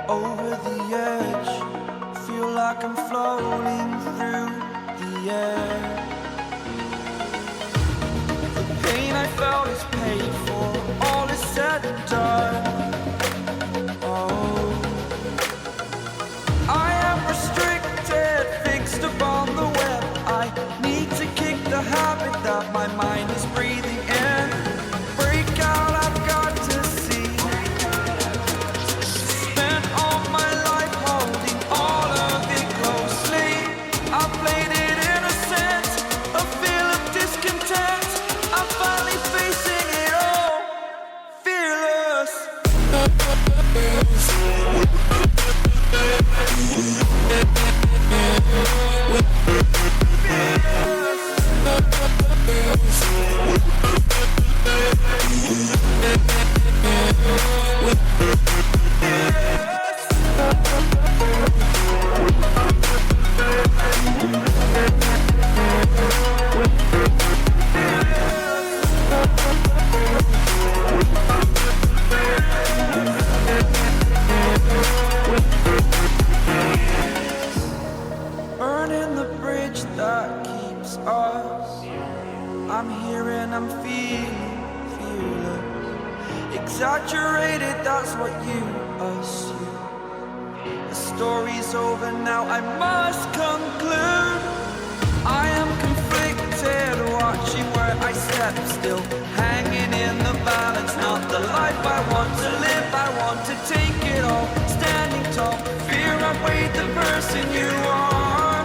over the edge. Feel like I'm floating through the air. The pain I felt is paid for, all is said and done. Oh, I am restricted, fixed upon the web. I need to kick the habit that my mind is breathing in. Break out, I've got to see. Spent all my life holding all of it closely. I played it innocent, a feel of discontent. I'm finally facing it all, fearless. Burning the bridge that keeps us. I'm here and I'm feeling fearless. Exaggerated, that's what you assume. The story's over now, I must conclude. I am conflicted, watching where I step still, hanging in the balance. Not the life I want to live, I want to take it all. Standing tall, fear I've weighed the person you are.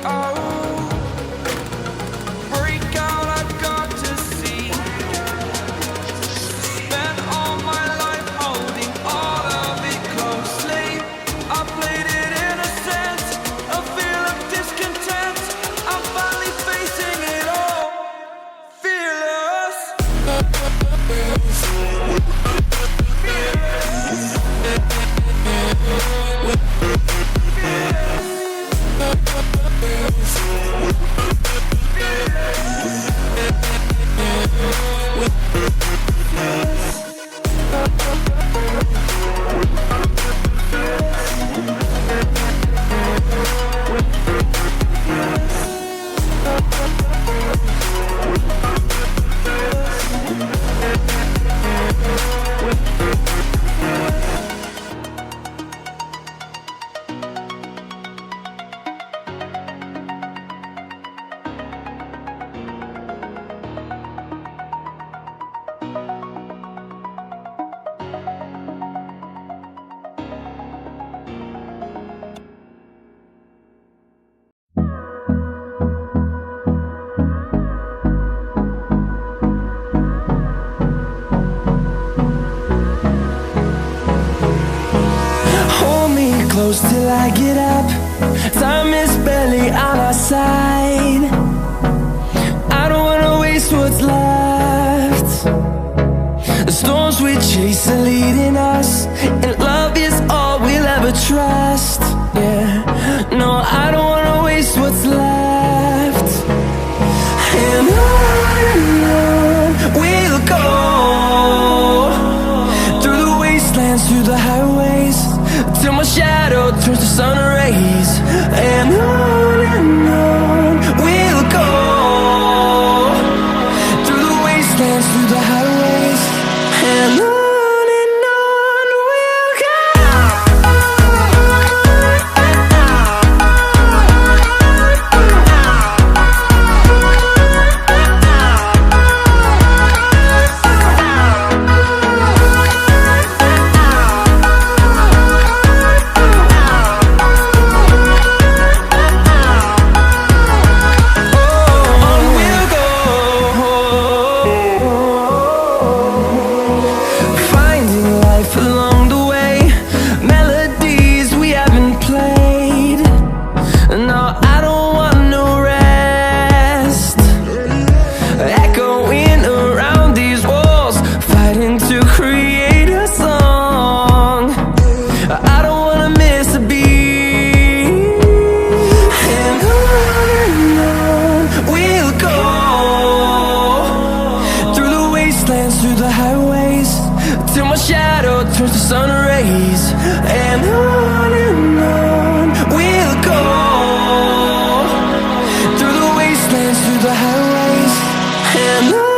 Oh, break out, I've got to see. Spent all my life holding all of it closely. I played it innocent, a feel of discontent. I'm finally facing it all, fearless. Close till I get up. Time is barely on our side. I don't wanna waste what's left. The storms we chase are leading us, and love is all we'll ever trust. Yeah, no, I don't wanna waste what's left. And on we'll go, through the wastelands, through the highways, till my shadow turns to sun rays. And on we'll go, through the wastelands, through the highways, and on we'll go. Through the highways, till my shadow turns to sun rays. And on we'll go, through the wastelands, through the highways, and on.